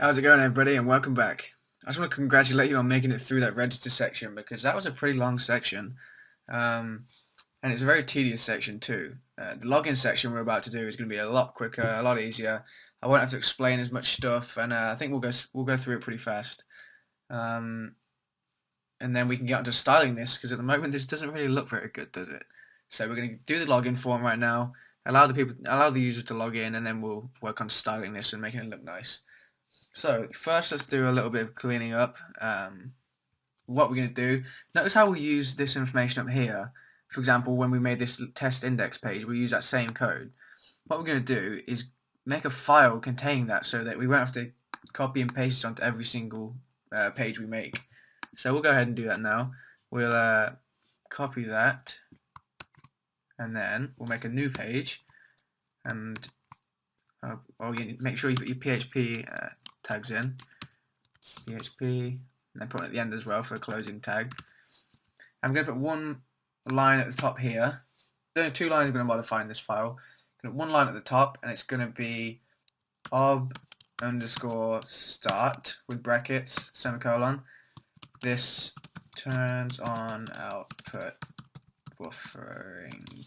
How's it going, everybody, and welcome back. I just want to congratulate you on making it through that register section because that was a pretty long section, and it's a very tedious section too. The login section we're about to do is going to be a lot quicker, a lot easier. I won't have to explain as much stuff, and I think we'll go through it pretty fast. Um, and then we can get onto styling this because at the moment this doesn't really look very good, does it? So we're going to do the login form right now. Allow the users to log in, and then we'll work on styling this and making it look nice. So first let's do a little bit of cleaning up. What we're going to do, notice how we use this information up here. For example, when we made this test index page, we use that same code. What we're going to do is make a file containing that so that we won't have to copy and paste it onto every single page we make. So we'll go ahead and do that now. We'll copy that, and then we'll make a new page, and you need to make sure you put your PHP tags in, PHP, and then put it at the end as well for a closing tag. I'm going to put one line at the top here. There's only two lines I'm going to modify in this file. I'm going to put one line at the top, and it's going to be ob_start with brackets, semicolon. This turns on output buffering.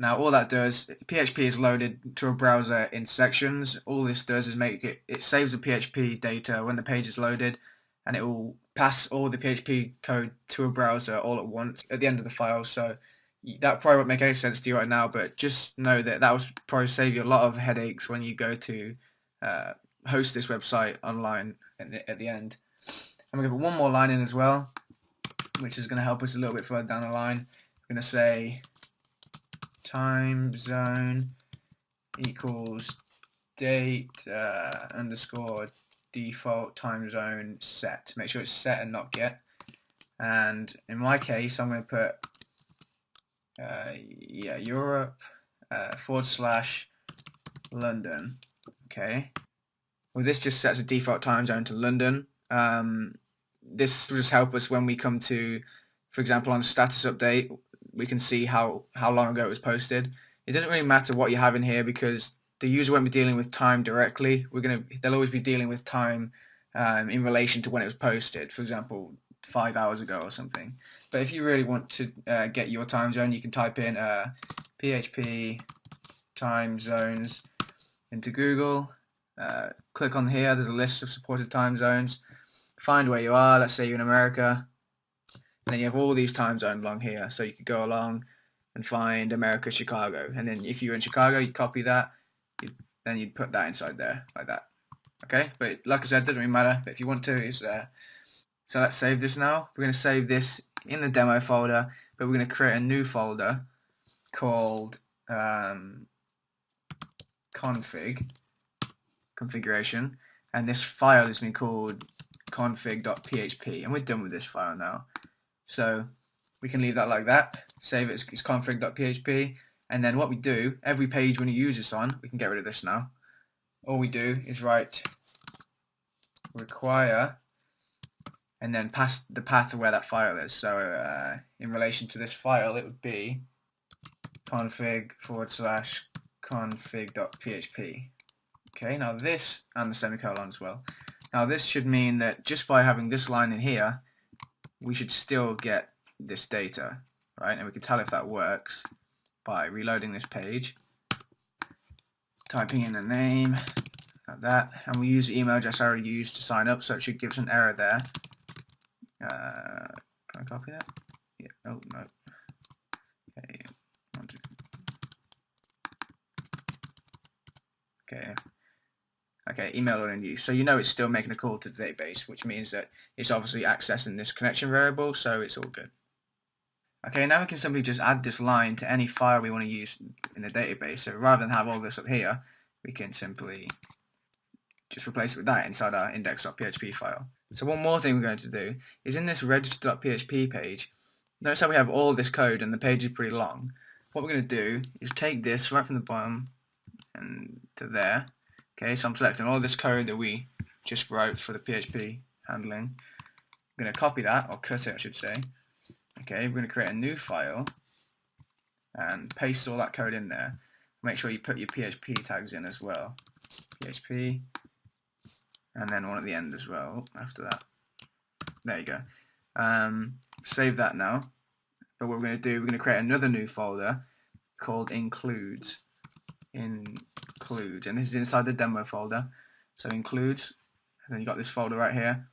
Now all that does, PHP is loaded to a browser in sections. All this does is it saves the PHP data when the page is loaded, and it will pass all the PHP code to a browser all at once at the end of the file. So that probably won't make any sense to you right now, but just know that will probably save you a lot of headaches when you go to host this website online at the end. I'm going to put one more line in as well, which is going to help us a little bit further down the line. I'm going to say time zone equals date underscore default time zone set. Make sure it's set and not get. And in my case, I'm going to put Europe / London. Okay. Well, this just sets a default time zone to London. This will just help us when we come to, for example, on a status update, we can see how long ago it was posted. It doesn't really matter what you have in here because the user won't be dealing with time directly. They'll always be dealing with time in relation to when it was posted. For example, 5 hours ago or something. But if you really want to get your time zone, you can type in PHP time zones into Google. Click on here. There's a list of supported time zones. Find where you are. Let's say you're in America. And then you have all these time zones along here. So you could go along and find America, Chicago. And then if you're in Chicago, you copy that. Then you'd put that inside there, like that. Okay? But like I said, it doesn't really matter. But if you want to, it's there. So let's save this now. We're going to save this in the demo folder. But we're going to create a new folder called configuration. And this file is going to be called config.php. And we're done with this file now. So we can leave that like that, save it as config.php, and then what we do, every page when you use this on, we can get rid of this now. All we do is write require, and then pass the path of where that file is. So in relation to this file, it would be config / config.php. Okay, now this, and the semicolon as well. Now this should mean that just by having this line in here, we should still get this data, right? And we can tell if that works by reloading this page, typing in the name, like that, and we use the email address I already used to sign up, so it should give us an error there. Can I copy that? Yeah. Oh no. Okay. Okay. Okay, email in use. So you know it's still making a call to the database, which means that it's obviously accessing this connection variable, so it's all good. Okay, now we can simply just add this line to any file we want to use in the database. So rather than have all this up here, we can simply just replace it with that inside our index.php file. So one more thing we're going to do is in this register.php page, notice how we have all this code and the page is pretty long. What we're going to do is take this right from the bottom and to there. Okay, so I'm selecting all this code that we just wrote for the PHP handling. I'm going to copy that, or cut it I should say. Okay, we're going to create a new file and paste all that code in there. Make sure you put your PHP tags in as well. PHP, and then one at the end as well after that. There you go. Save that now. But what we're going to do, we're going to create another new folder called includes, and this is inside the demo folder. So includes, and then you got this folder right here,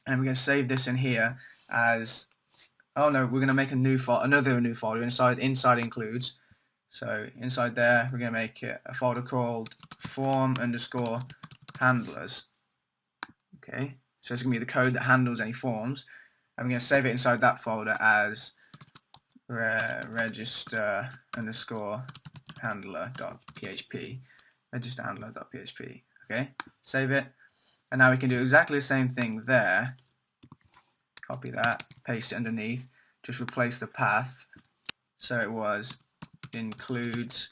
and we're going to save this in here as, oh no, we're going to make a new another new folder inside includes. So inside there, we're going to make it a folder called form_handlers. Okay, so it's going to be the code that handles any forms, and we're going to save it inside that folder as register_handler.php. registerhandler.php. Okay, save it, and now we can do exactly the same thing there. Copy that, paste it underneath, just replace the path so it was includes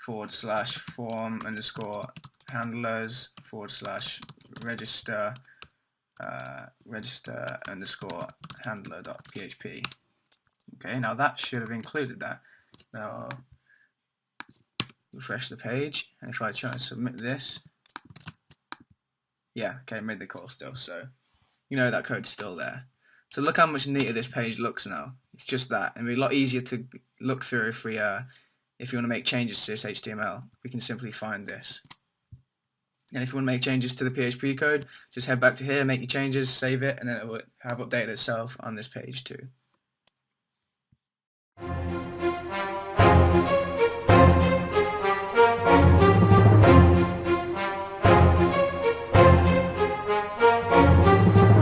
/form_register_handler.php. Okay, now that should have included that. Now refresh the page, and if I try and submit this, yeah, okay, made the call still, so you know that code's still there. So look how much neater this page looks now. It's just that, and it'll be a lot easier to look through if you want to make changes to this HTML. We can simply find this. And if you want to make changes to the PHP code, just head back to here, make your changes, save it, and then it will have updated itself on this page too.